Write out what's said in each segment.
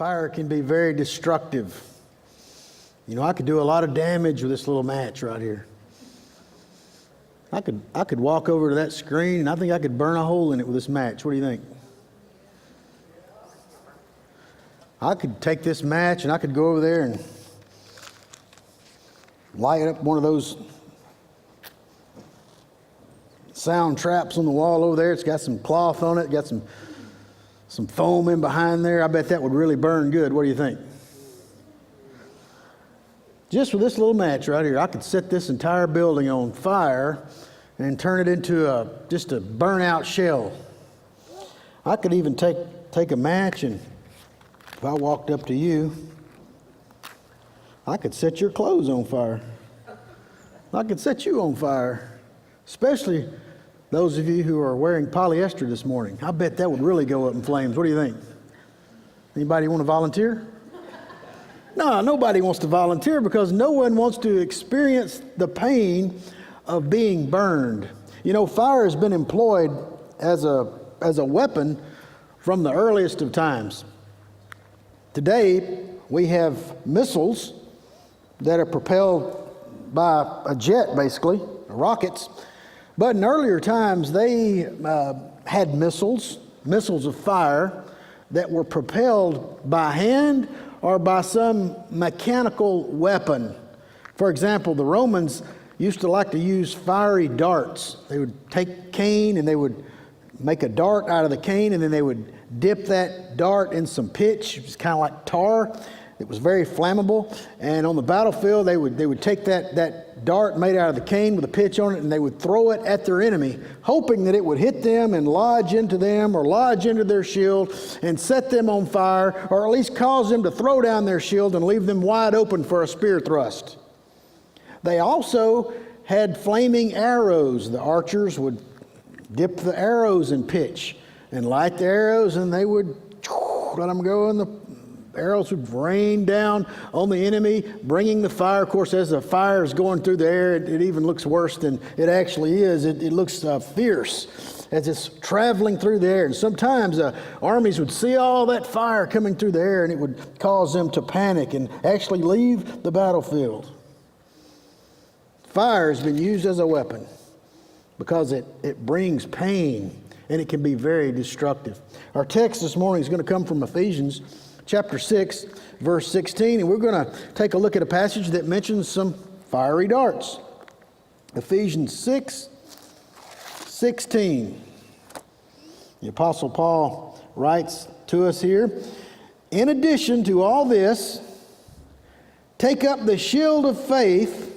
Fire can be very destructive. You know, I could do a lot of damage with this little match right here. I could walk over to that screen and I think I could burn a hole in it with this match. What do you think? I could take this match and I could go over there and light up one of those sound traps on the wall over there. It's got some cloth on it, got some foam in behind there. I bet that would really burn good. What do you think? Just with this little match right here, I could set this entire building on fire and turn it into just a burnout shell. I could even take a match, and if I walked up to you, I could set your clothes on fire. I could set you on fire, especially those of you who are wearing polyester this morning. I bet that would really go up in flames. What do you think? Anybody want to volunteer? No, nobody wants to volunteer because no one wants to experience the pain of being burned. You know, fire has been employed as a weapon from the earliest of times. Today, we have missiles that are propelled by a jet, basically, rockets. But in earlier times, they had missiles of fire that were propelled by hand or by some mechanical weapon. For example, the Romans used to like to use fiery darts. They would take cane and they would make a dart out of the cane, and then they would dip that dart in some pitch. It was kind of like tar. It was very flammable. And on the battlefield, they would take that dart made out of the cane with a pitch on it, and they would throw it at their enemy, hoping that it would hit them and lodge into them or lodge into their shield and set them on fire, or at least cause them to throw down their shield and leave them wide open for a spear thrust. They also had flaming arrows. The archers would dip the arrows in pitch and light the arrows, and they would let them go, and the arrows would rain down on the enemy, bringing the fire. Of course, as the fire is going through the air, it even looks worse than it actually is. It looks fierce as it's traveling through the air. And sometimes armies would see all that fire coming through the air, and it would cause them to panic and actually leave the battlefield. Fire has been used as a weapon because it brings pain, and it can be very destructive. Our text this morning is going to come from Ephesians chapter 6, verse 16, and we're going to take a look at a passage that mentions some fiery darts. Ephesians 6, 16. The Apostle Paul writes to us here, "In addition to all this, take up the shield of faith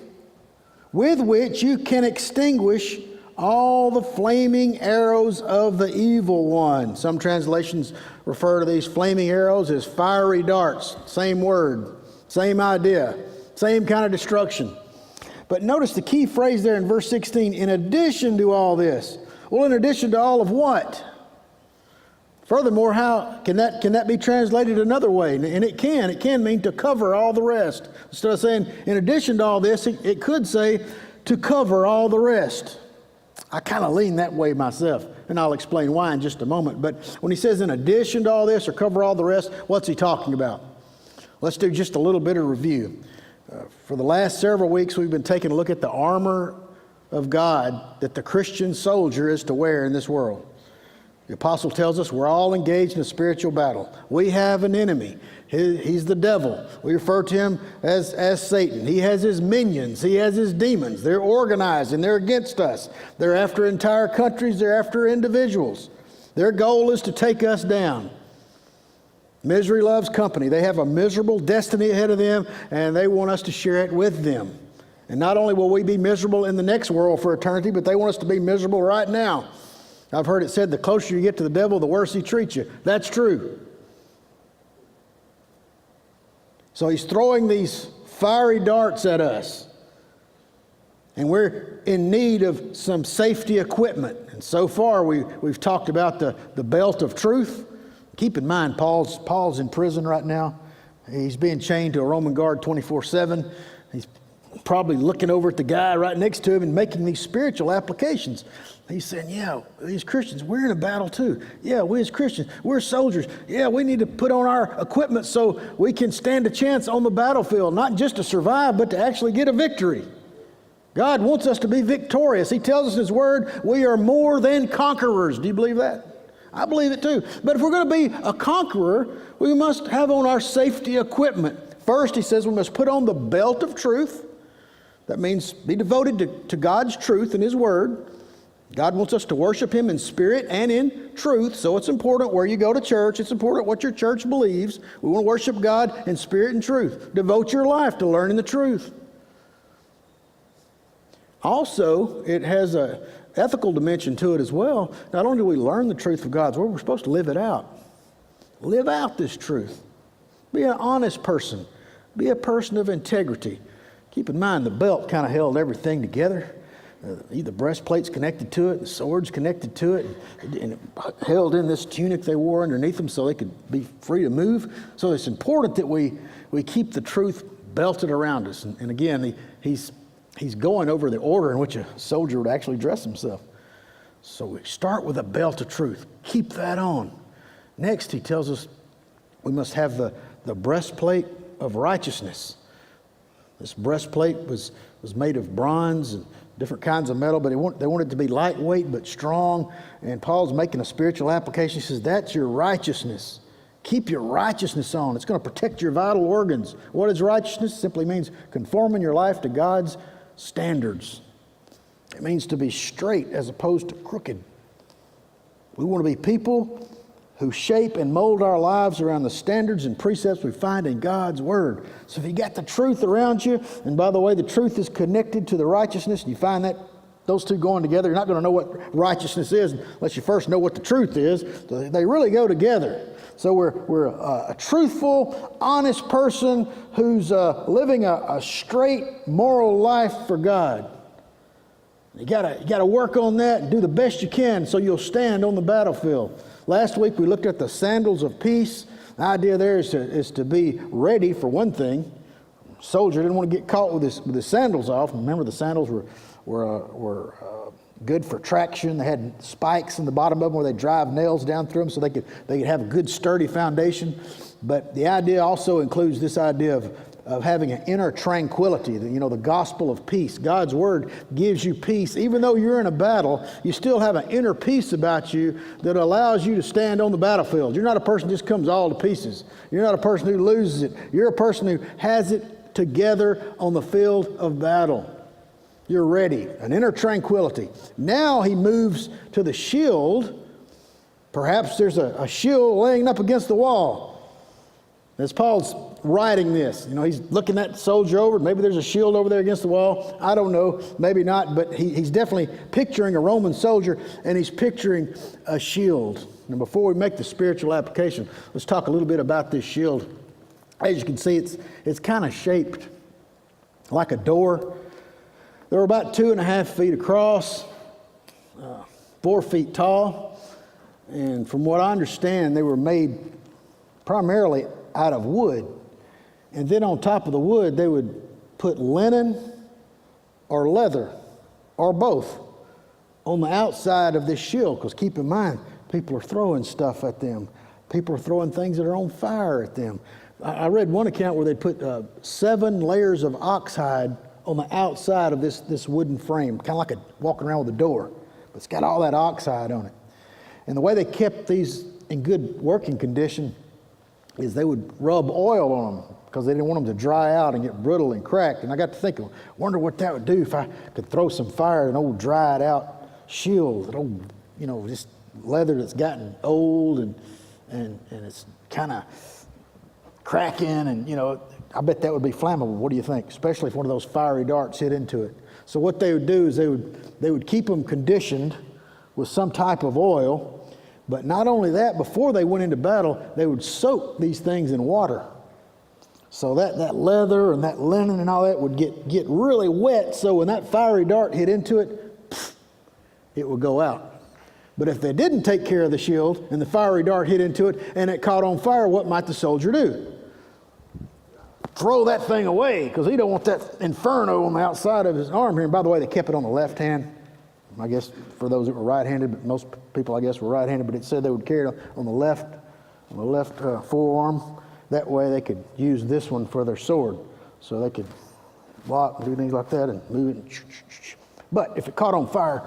with which you can extinguish all the flaming arrows of the evil one." Some translations refer to these flaming arrows as fiery darts. Same word, same idea, same kind of destruction. But notice the key phrase there in verse 16, in addition to all this. Well, in addition to all of what? Furthermore, how can that be translated another way? And it can mean to cover all the rest. Instead of saying in addition to all this, it could say to cover all the rest. I kind of lean that way myself, and I'll explain why in just a moment. But when he says in addition to all this or cover all the rest, what's he talking about? Let's do just a little bit of review. For the last several weeks, we've been taking a look at the armor of God that the Christian soldier is to wear in this world. The apostle tells us we're all engaged in a spiritual battle. We have an enemy. He's the devil. We refer to him as Satan. He has his minions. He has his demons. They're organized and they're against us. They're after entire countries. They're after individuals. Their goal is to take us down. Misery loves company. They have a miserable destiny ahead of them, and they want us to share it with them. And not only will we be miserable in the next world for eternity, but they want us to be miserable right now. I've heard it said the closer you get to the devil, the worse he treats you. That's true. So he's throwing these fiery darts at us. And we're in need of some safety equipment. And so far we've talked about the belt of truth. Keep in mind, Paul's in prison right now. He's being chained to a Roman guard 24/7. He's probably looking over at the guy right next to him and making these spiritual applications. He's saying, yeah, these Christians, we're in a battle too. Yeah, we as Christians, we're soldiers. Yeah, we need to put on our equipment so we can stand a chance on the battlefield, not just to survive, but to actually get a victory. God wants us to be victorious. He tells us in His Word, we are more than conquerors. Do you believe that? I believe it too. But if we're going to be a conqueror, we must have on our safety equipment. First, He says we must put on the belt of truth. That means be devoted to God's truth and His Word. God wants us to worship Him in spirit and in truth, so it's important where you go to church. It's important what your church believes. We want to worship God in spirit and truth. Devote your life to learning the truth. Also, it has an ethical dimension to it as well. Not only do we learn the truth of God's Word, we're supposed to live it out. Live out this truth. Be an honest person. Be a person of integrity. Keep in mind, the belt kind of held everything together. The breastplate's connected to it, the sword's connected to it, and it held in this tunic they wore underneath them so they could be free to move. So it's important that we keep the truth belted around us. And again, he's going over the order in which a soldier would actually dress himself. So we start with a belt of truth. Keep that on. Next, he tells us we must have the breastplate of righteousness. This breastplate was made of bronze and different kinds of metal, but they want it to be lightweight but strong. And Paul's making a spiritual application. He says, that's your righteousness. Keep your righteousness on. It's going to protect your vital organs. What is righteousness? It simply means conforming your life to God's standards. It means to be straight as opposed to crooked. We want to be people who shape and mold our lives around the standards and precepts we find in God's Word. So if you got the truth around you, and by the way, the truth is connected to the righteousness, and you find that those two going together, you're not going to know what righteousness is unless you first know what the truth is. So they really go together. So we're a truthful, honest person who's living a straight, moral life for God. You gotta work on that and do the best you can so you'll stand on the battlefield. Last week we looked at the sandals of peace. The idea there is to be ready for one thing. Soldier didn't want to get caught with his sandals off. Remember, the sandals were good for traction. They had spikes in the bottom of them where they drive nails down through them so they could have a good sturdy foundation. But the idea also includes this idea of having an inner tranquility, the gospel of peace. God's Word gives you peace. Even though you're in a battle, you still have an inner peace about you that allows you to stand on the battlefield. You're not a person who just comes all to pieces. You're not a person who loses it. You're a person who has it together on the field of battle. You're ready, an inner tranquility. Now he moves to the shield. Perhaps there's a shield laying up against the wall. As Paul's writing this, he's looking that soldier over. Maybe there's a shield over there against the wall. I don't know, maybe not, but he's definitely picturing a Roman soldier, and he's picturing a shield. And before we make the spiritual application, let's talk a little bit about this shield. As you can see, it's kind of shaped like a door. They're about 2.5 feet across, 4 feet tall, and from what I understand, they were made primarily out of wood. And then on top of the wood, they would put linen or leather or both on the outside of this shield. Because keep in mind, people are throwing stuff at them. People are throwing things that are on fire at them. I read one account where they put 7 layers of oxhide on the outside of this wooden frame, kind of like walking around with a door. But it's got all that oxide on it. And the way they kept these in good working condition is they would rub oil on them because they didn't want them to dry out and get brittle and cracked. And I got to thinking, wonder what that would do if I could throw some fire at an old dried out shield, an old, just leather that's gotten old and it's kind of cracking and, I bet that would be flammable. What do you think? Especially if one of those fiery darts hit into it. So what they would do is they would keep them conditioned with some type of oil. But not only that, before they went into battle, they would soak these things in water. So that leather and that linen and all that would get really wet. So when that fiery dart hit into it, it would go out. But if they didn't take care of the shield and the fiery dart hit into it and it caught on fire, what might the soldier do? throw that thing away because he don't want that inferno on the outside of his arm here. And by the way, they kept it on the left hand. I guess for those that were right-handed, but most people I guess were right-handed, but it said they would carry it on the left forearm. That way they could use this one for their sword. So they could block and do things like that and move it. But if it caught on fire,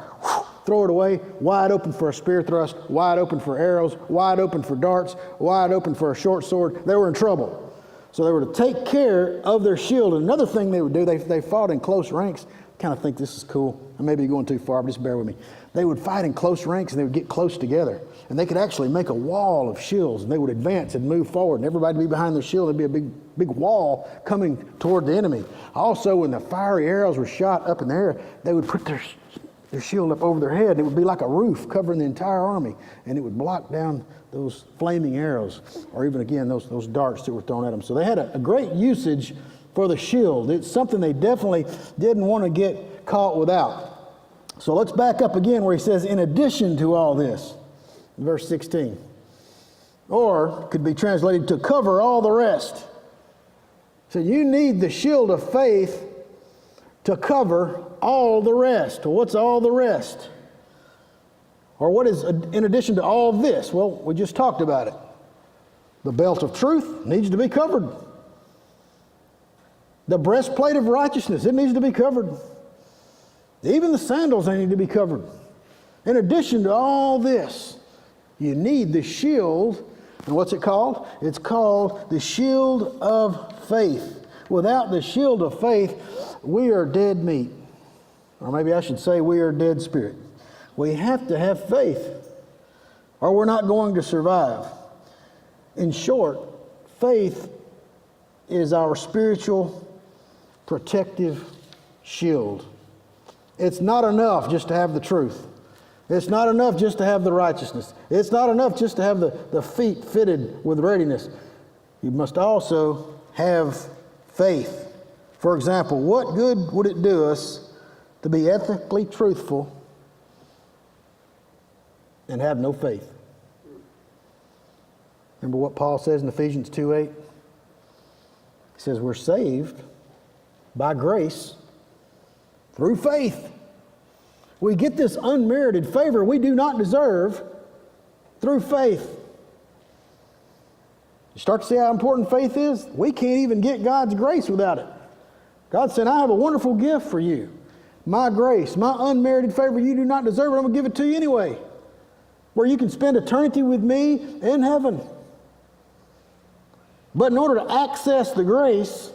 throw it away, wide open for a spear thrust, wide open for arrows, wide open for darts, wide open for a short sword. They were in trouble. So they were to take care of their shield. And another thing they would do, they fought in close ranks. I kind of think this is cool. I may be going too far, but just bear with me. They would fight in close ranks and they would get close together. And they could actually make a wall of shields and they would advance and move forward. And everybody would be behind their shield. There'd be a big wall coming toward the enemy. Also, when the fiery arrows were shot up in the air, they would put their shield up over their head. And it would be like a roof covering the entire army. And it would block down those flaming arrows, or even again, those darts that were thrown at them. So they had a great usage for the shield. It's something they definitely didn't want to get caught without. So let's back up again where he says, in addition to all this, verse 16. Or could be translated to cover all the rest. So you need the shield of faith to cover all the rest. Well, what's all the rest? Or what is in addition to all this? Well, we just talked about it. The belt of truth needs to be covered. The breastplate of righteousness, it needs to be covered. Even the sandals, they need to be covered. In addition to all this, you need the shield. And what's it called? It's called the shield of faith. Without the shield of faith, we are dead meat. Or maybe I should say we are dead spirit. We have to have faith, or we're not going to survive. In short, faith is our spiritual protective shield. It's not enough just to have the truth. It's not enough just to have the righteousness. It's not enough just to have the feet fitted with readiness. You must also have faith. For example, what good would it do us to be ethically truthful and have no faith? Remember what Paul says in Ephesians 2:8? He says we're saved by grace through faith. We get this unmerited favor we do not deserve through faith. You start to see how important faith is? We can't even get God's grace without it. God said, I have a wonderful gift for you. My grace, my unmerited favor you do not deserve it. I'm going to give it to you anyway. Where you can spend eternity with me in heaven. But in order to access the grace,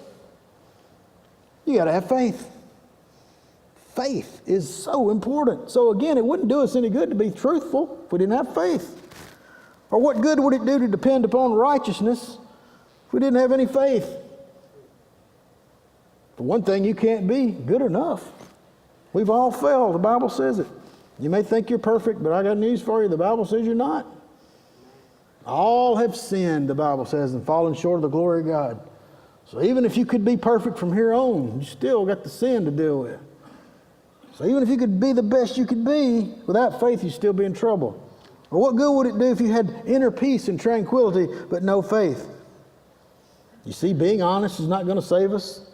you got to have faith. Faith is so important. So again, it wouldn't do us any good to be truthful if we didn't have faith. Or what good would it do to depend upon righteousness if we didn't have any faith? For one thing, you can't be good enough. We've all failed. The Bible says it. You may think you're perfect, but I got news for you. The Bible says you're not. All have sinned, the Bible says, and fallen short of the glory of God. So even if you could be perfect from here on, you still got the sin to deal with. So even if you could be the best you could be, without faith, you'd still be in trouble. Or what good would it do if you had inner peace and tranquility, but no faith? You see, being honest is not going to save us.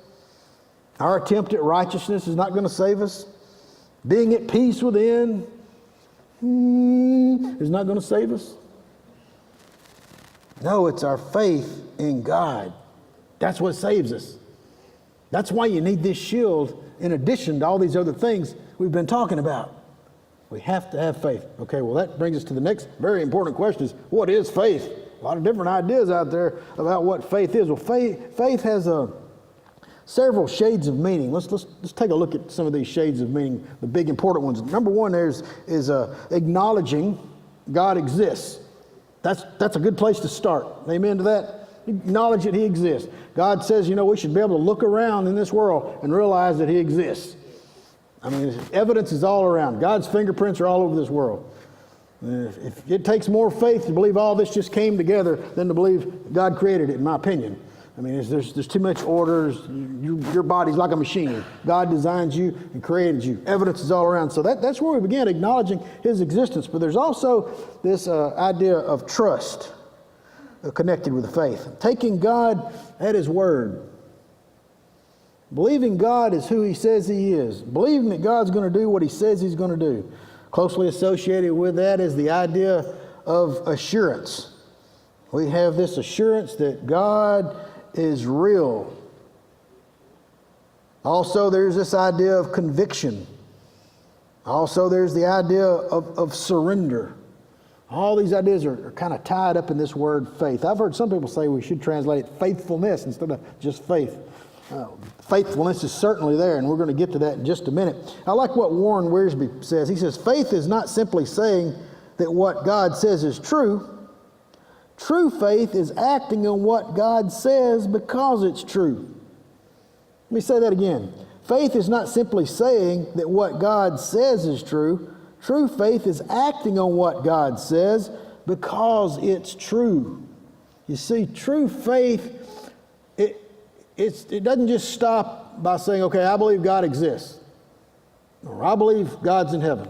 Our attempt at righteousness is not going to save us. Being at peace within is not going to save us. No, it's our faith in God. That's what saves us. That's why you need this shield in addition to all these other things we've been talking about. We have to have faith. Okay, well that brings us to the next very important question is, what is faith? A lot of different ideas out there about what faith is. Well, faith has several shades of meaning. Let's take a look at some of these shades of meaning, the big important ones. Number one is acknowledging God exists. That's a good place to start. Amen to that? Acknowledge that He exists. God says, we should be able to look around in this world and realize that He exists. I mean, evidence is all around. God's fingerprints are all over this world. If it takes more faith to believe all this just came together than to believe God created it, in my opinion. I mean, there's too much order. Your body's like a machine. God designed you and created you. Evidence is all around. So that's where we begin acknowledging His existence. But there's also this idea of trust connected with faith. Taking God at His word. Believing God is who he says he is. Believing that God's going to do what he says he's going to do. Closely associated with that is the idea of assurance. We have this assurance that God is real. Also, there's this idea of conviction. Also, there's the idea of surrender. All these ideas are kind of tied up in this word faith. I've heard some people say we should translate it faithfulness instead of just faith. Faithfulness is certainly there, and we're going to get to that in just a minute. I like what Warren Wiersbe says. He says, faith is not simply saying that what God says is true. True faith is acting on what God says because it's true. Let me say that again. Faith is not simply saying that what God says is true. True faith is acting on what God says because it's true. You see, true faith, it doesn't just stop by saying, okay, I believe God exists. Or I believe God's in heaven.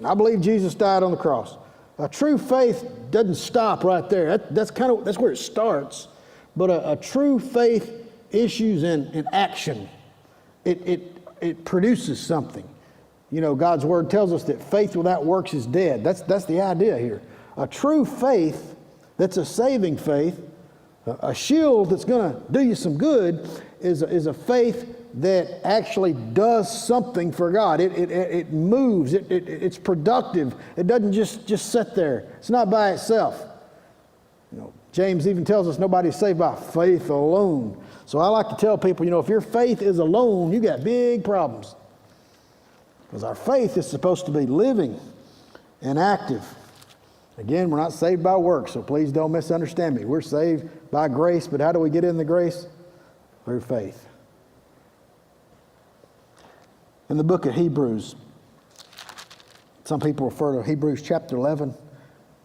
I believe Jesus died on the cross. A true faith doesn't stop right there. That's where it starts. But a true faith issues in action. It produces something. You know, God's word tells us that faith without works is dead. That's the idea here. A true faith that's a saving faith, a shield that's going to do you some good, is a faith that actually does something for God. It moves. It's productive. It doesn't just sit there. It's not by itself. You know, James even tells us nobody's saved by faith alone. So I like to tell people, you know, if your faith is alone, you got big problems. Because our faith is supposed to be living and active. Again, we're not saved by works, so please don't misunderstand me. We're saved by grace, but how do we get in the grace? Through faith. In the book of Hebrews, some people refer to Hebrews chapter 11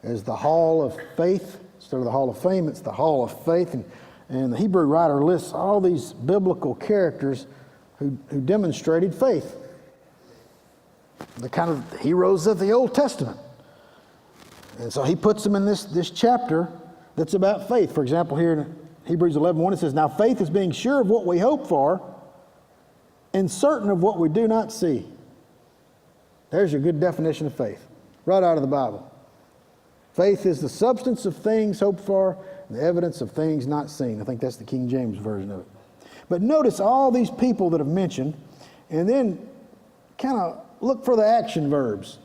as the hall of faith. Instead of the hall of fame, it's the hall of faith. And the Hebrew writer lists all these biblical characters who demonstrated faith. The kind of heroes of the Old Testament. And so he puts them in this chapter that's about faith. For example, here in Hebrews 11:1, it says, now faith is being sure of what we hope for and certain of what we do not see. There's your good definition of faith, right out of the Bible. Faith is the substance of things hoped for, and the evidence of things not seen. I think that's the King James version of it. But notice all these people that have mentioned, and then kind of look for the action verbs.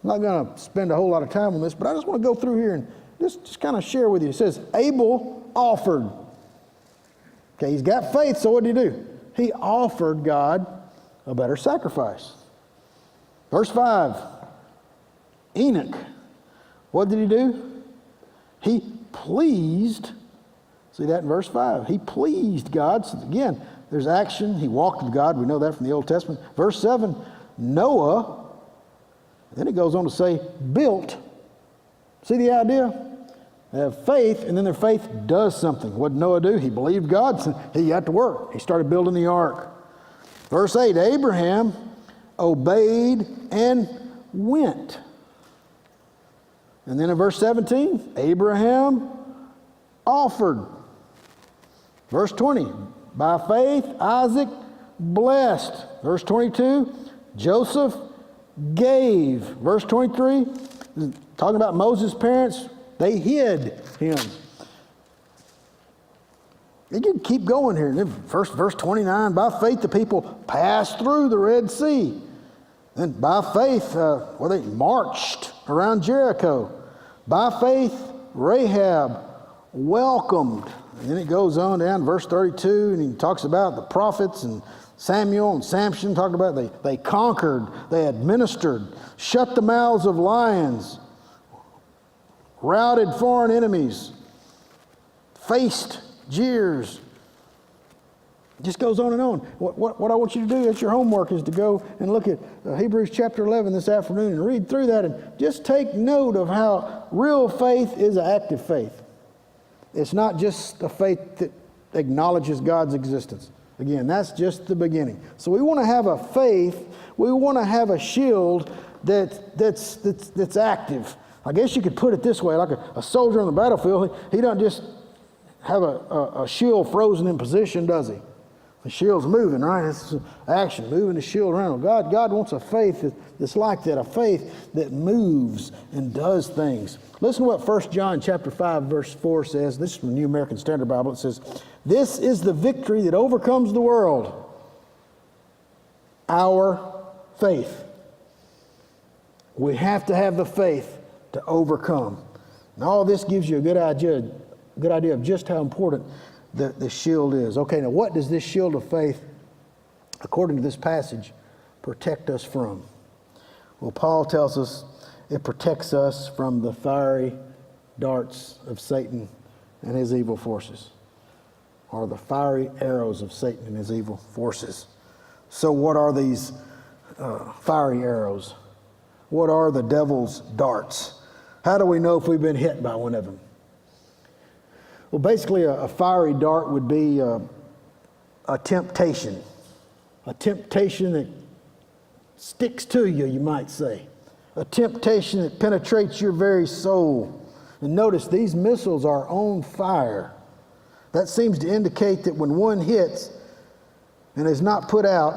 I'm not going to spend a whole lot of time on this, but I just want to go through here and just kind of share with you. It says, Abel offered. Okay, he's got faith, so what did he do? He offered God a better sacrifice. Verse 5, Enoch. What did he do? He pleased. See that in verse 5. He pleased God. So again, there's action. He walked with God. We know that from the Old Testament. Verse 7, Noah. Then it goes on to say, built. See the idea? They have faith, and then their faith does something. What did Noah do? He believed God, so he got to work. He started building the ark. Verse 8, Abraham obeyed and went. And then in verse 17, Abraham offered. Verse 20, by faith, Isaac blessed. Verse 22, Joseph gave. Verse 23, talking about Moses' parents, they hid him. You can keep going here. Verse 29, by faith the people passed through the Red Sea. Then by faith, they marched around Jericho. By faith, Rahab welcomed. And then it goes on down to verse 32, and he talks about the prophets and Samuel and Samson, talking about they conquered, they administered, shut the mouths of lions, routed foreign enemies, faced jeers. It just goes on and on. What I want you to do as your homework is to go and look at Hebrews chapter 11 this afternoon and read through that and just take note of how real faith is an active faith. It's not just a faith that acknowledges God's existence. Again, that's just the beginning. So we want to have a faith, we want to have a shield that's active. I guess you could put it this way, like a soldier on the battlefield, he doesn't just have a shield frozen in position, does he? The shield's moving, right? It's action, moving the shield around. God wants a faith that's like that, a faith that moves and does things. Listen to what 1 John chapter 5, verse 4 says. This is from the New American Standard Bible. It says, "This is the victory that overcomes the world, our faith." We have to have the faith to overcome. And all this gives you a good idea of just how important the shield is. Okay, now what does this shield of faith, according to this passage, protect us from? Well, Paul tells us it protects us from the fiery darts of Satan and his evil forces, or the fiery arrows of Satan and his evil forces. So what are these fiery arrows? What are the devil's darts? How do we know if we've been hit by one of them? Well, basically, a fiery dart would be a temptation that sticks to you, you might say. A temptation that penetrates your very soul. And notice, these missiles are on fire. That seems to indicate that when one hits and is not put out,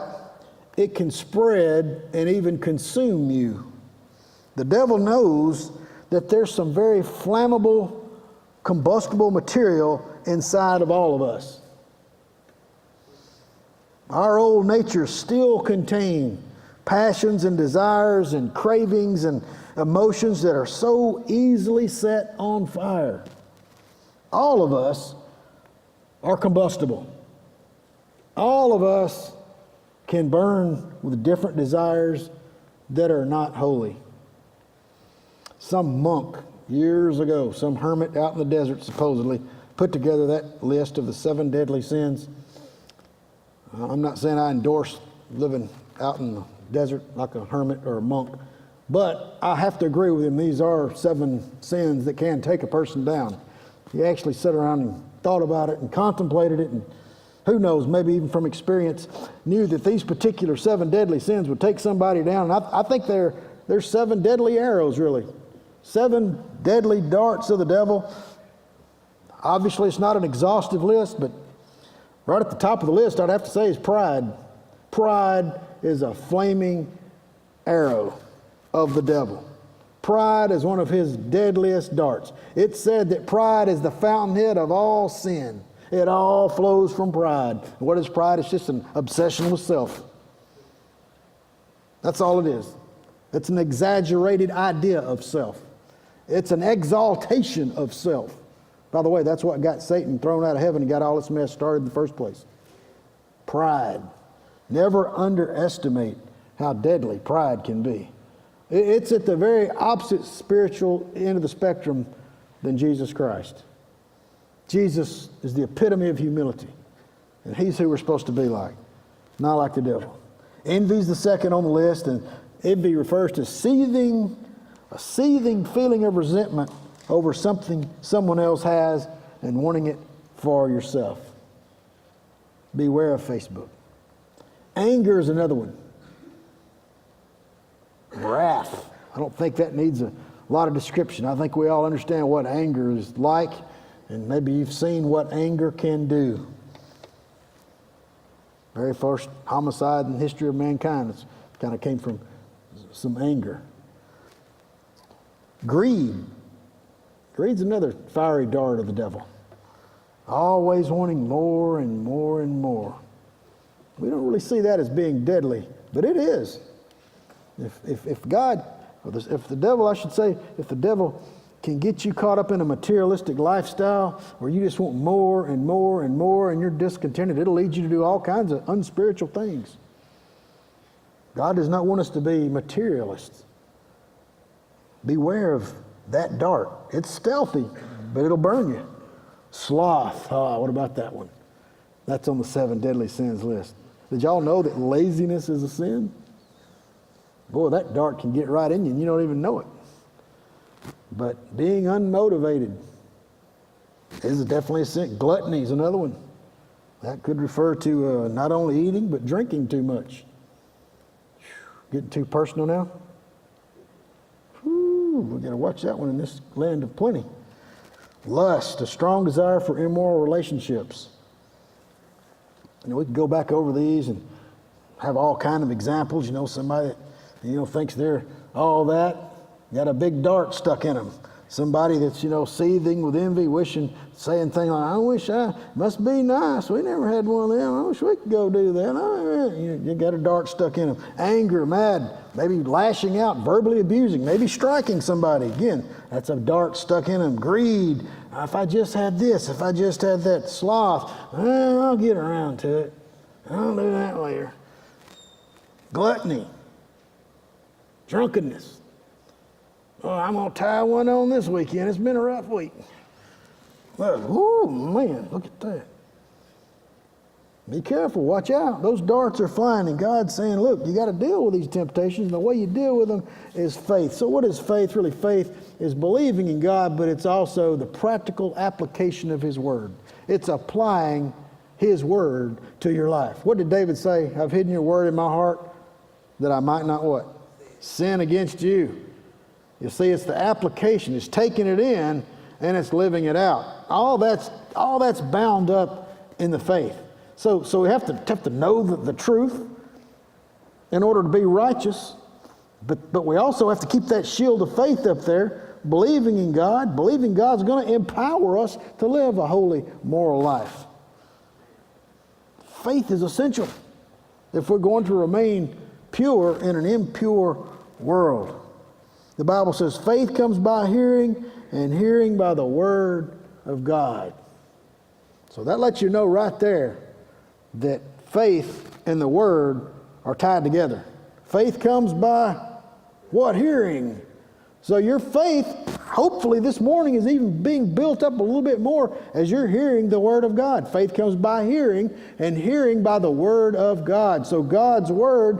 it can spread and even consume you. The devil knows that there's some very flammable, combustible material inside of all of us. Our old natures still contain passions and desires and cravings and emotions that are so easily set on fire. All of us are combustible. All of us can burn with different desires that are not holy. Some monk years ago, some hermit out in the desert supposedly, put together that list of the 7 deadly sins. I'm not saying I endorse living out in the desert like a hermit or a monk, but I have to agree with him. These are 7 sins that can take a person down. He actually sat around and thought about it and contemplated it, and who knows, maybe even from experience, knew that these particular 7 deadly sins would take somebody down. And I think they're 7 deadly arrows, really. 7 deadly darts of the devil. Obviously, it's not an exhaustive list, but right at the top of the list, I'd have to say, is pride. Pride is a flaming arrow of the devil. Pride is one of his deadliest darts. It's said that pride is the fountainhead of all sin. It all flows from pride. What is pride? It's just an obsession with self. That's all it is. It's an exaggerated idea of self. It's an exaltation of self. By the way, that's what got Satan thrown out of heaven and got all this mess started in the first place. Pride. Never underestimate how deadly pride can be. It's at the very opposite spiritual end of the spectrum than Jesus Christ. Jesus is the epitome of humility, and he's who we're supposed to be like, not like the devil. Envy's the second on the list, and envy refers to a seething feeling of resentment over something someone else has and wanting it for yourself. Beware of Facebook. Anger is another one. Wrath. I don't think that needs a lot of description. I think we all understand what anger is like, and maybe you've seen what anger can do. Very first homicide in the history of mankind kind of came from some anger. Greed. Greed's another fiery dart of the devil. Always wanting more and more and more. We don't really see that as being deadly, but it is. If the devil can get you caught up in a materialistic lifestyle where you just want more and more and more and you're discontented, it'll lead you to do all kinds of unspiritual things. God does not want us to be materialists. Beware of that dart. It's stealthy, but it'll burn you. Sloth. What about that one? That's on the 7 deadly sins list. Did y'all know that laziness is a sin? Boy, that dart can get right in you and you don't even know it. But being unmotivated is definitely a sin. Gluttony is another one. That could refer to not only eating, but drinking too much. Getting too personal now? We've got to watch that one in this land of plenty. Lust, a strong desire for immoral relationships. We can go back over these and have all kind of examples. Somebody that, thinks they're all that, got a big dart stuck in them. Somebody that's, seething with envy, saying things like, I wish must be nice. We never had one of them. I wish we could go do that. You got a dart stuck in them. Anger, mad, maybe lashing out, verbally abusing, maybe striking somebody. Again, that's a dart stuck in them. Greed. If I just had this, if I just had that. Sloth. I'll get around to it. I'll do that later. Gluttony. Drunkenness. Oh, I'm going to tie one on this weekend. It's been a rough week. Well, oh, man, look at that. Be careful. Watch out. Those darts are flying, and God's saying, look, you got to deal with these temptations, and the way you deal with them is faith. So what is faith? Really, faith is believing in God, but it's also the practical application of His Word. It's applying His Word to your life. What did David say? I've hidden your Word in my heart that I might not what? Sin against you. You see, it's the application. It's taking it in and it's living it out. All that's bound up in the faith. So we have to know the truth in order to be righteous. But we also have to keep that shield of faith up there, believing in God, believing God's going to empower us to live a holy, moral life. Faith is essential if we're going to remain pure in an impure world. The Bible says faith comes by hearing, and hearing by the Word of God. So that lets you know right there that faith and the Word are tied together. Faith comes by what? Hearing. So your faith, hopefully this morning, is even being built up a little bit more as you're hearing the Word of God. Faith comes by hearing, and hearing by the Word of God. So God's Word,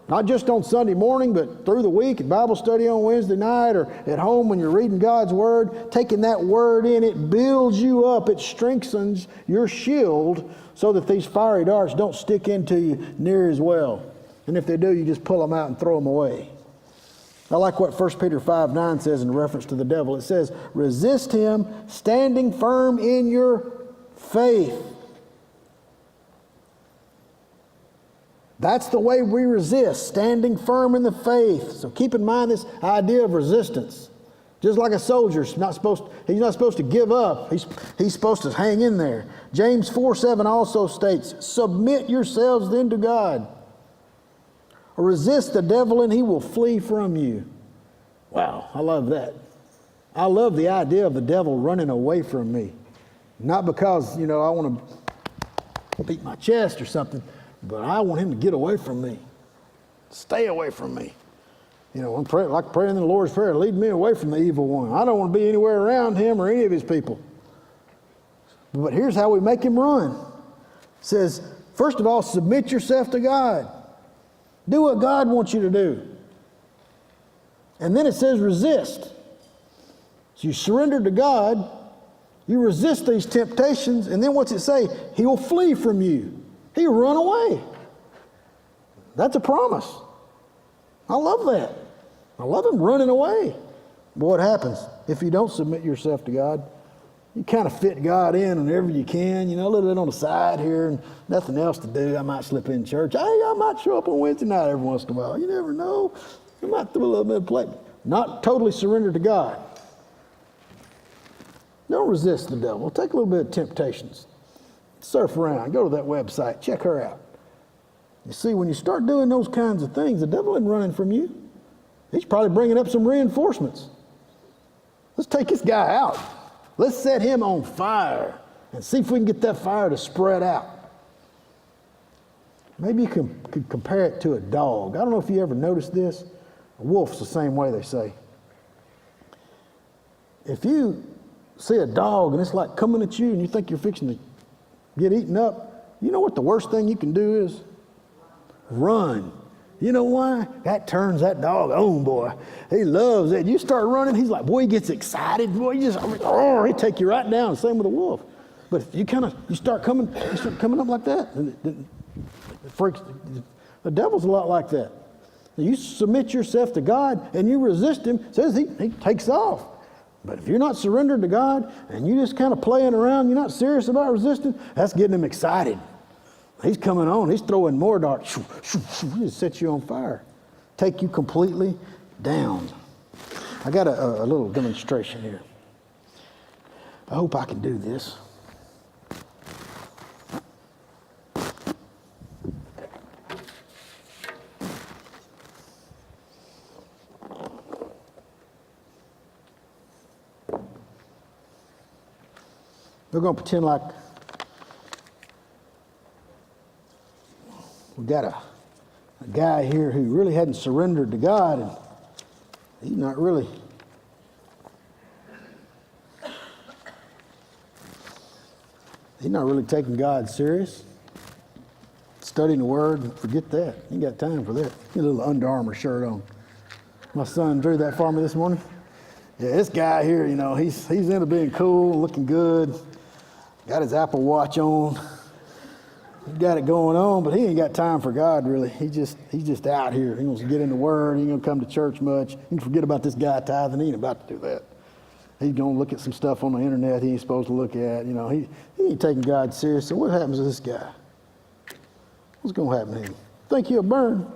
not just on Sunday morning, but through the week, at Bible study on Wednesday night, or at home when you're reading God's Word, taking that Word in, it builds you up, it strengthens your shield so that these fiery darts don't stick into you near as well. And if they do, you just pull them out and throw them away. I like what 1 Peter 5:9 says in reference to the devil. It says, resist him, standing firm in your faith. That's the way we resist, standing firm in the faith. So keep in mind this idea of resistance. Just like a soldier, he's not supposed to give up. He's supposed to hang in there. James 4:7 also states, submit yourselves then to God. Resist the devil and he will flee from you. Wow, I love that. I love the idea of the devil running away from me. Not because, I want to beat my chest or something, but I want him to get away from me. Stay away from me. I'm praying in the Lord's Prayer, lead me away from the evil one. I don't want to be anywhere around him or any of his people. But here's how we make him run. It says, first of all, submit yourself to God. Do what God wants you to do. And then it says resist. So you surrender to God, you resist these temptations, and then what's it say? He will flee from you. He'll run away. That's a promise. I love that. I love him running away. But what happens if you don't submit yourself to God? You kind of fit God in whenever you can, a little bit on the side here and nothing else to do. I might slip in church. Hey, I might show up on Wednesday night every once in a while. You never know. I might throw a little bit of play. Not totally surrender to God. Don't resist the devil. Take a little bit of temptations. Surf around. Go to that website. Check her out. You see, when you start doing those kinds of things, the devil isn't running from you. He's probably bringing up some reinforcements. Let's take this guy out. Let's set him on fire and see if we can get that fire to spread out. Maybe you could compare it to a dog. I don't know if you ever noticed this. A wolf's the same way, they say. If you see a dog and it's like coming at you and you think you're fixing to get eaten up, you know what the worst thing you can do is? Run. You know why? That turns that dog on, boy. He loves it. You start running, he's like, boy, he gets excited. Boy, he take you right down. Same with a wolf. But if you start coming up like that, the devil's a lot like that. You submit yourself to God and you resist him, says he takes off. But if you're not surrendered to God and you just kind of playing around, you're not serious about resisting, that's getting him excited. He's coming on. He's throwing more darts. He just sets you on fire. Take you completely down. I got a little demonstration here. I hope I can do this. We're going to pretend like we got a guy here who really hadn't surrendered to God, and he's not really taking God serious. Studying the Word, and forget that. He ain't got time for that. Get a little Under Armour shirt on. My son drew that for me this morning. Yeah, this guy here, he's into being cool, looking good. Got his Apple Watch on. He got it going on, but he ain't got time for God really. He's just out here. He wants to get in the Word. He ain't gonna come to church much. He can forget about this guy tithing. He ain't about to do that. He's gonna look at some stuff on the internet he ain't supposed to look at. He ain't taking God serious. So what happens to this guy? What's gonna happen to him? Think he'll burn?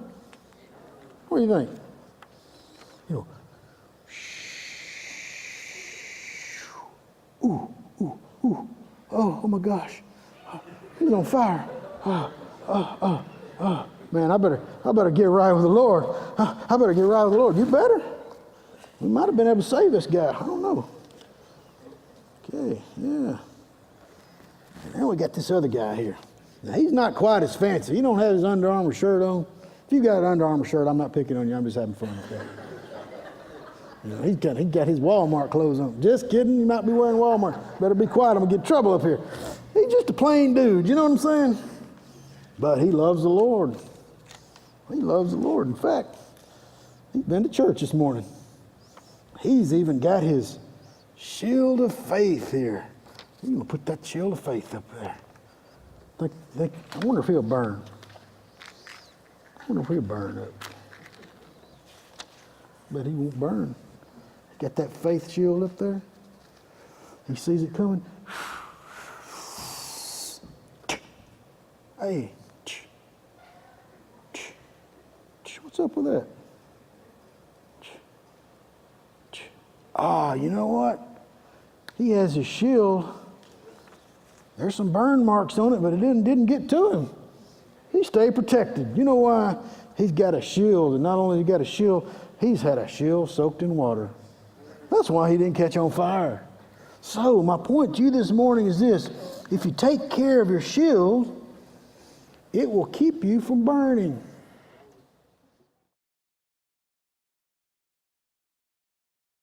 What do you think? Ooh. Oh my gosh. He's on fire. Man, I better get right with the Lord. I better get right with the Lord. You better. We might have been able to save this guy. I don't know. Okay, yeah. And now we got this other guy here. Now, he's not quite as fancy. He don't have his Under Armour shirt on. If you got an Under Armour shirt, I'm not picking on you. I'm just having fun with that. He got his Walmart clothes on. Just kidding. You might be wearing Walmart. Better be quiet. I'm going to get in trouble up here. He's just a plain dude. You know what I'm saying? But he loves the Lord. He loves the Lord. In fact, he's been to church this morning. He's even got his shield of faith here. He's going to put that shield of faith up there. I wonder if he'll burn. I wonder if he'll burn up. But he won't burn. Got that faith shield up there. He sees it coming. Hey. What's up with that? You know what? He has his shield. There's some burn marks on it, but it didn't get to him. He stayed protected. You know why? He's got a shield, and not only he got a shield, he's had a shield soaked in water. That's why he didn't catch on fire. So my point to you this morning is this. If you take care of your shield, it will keep you from burning.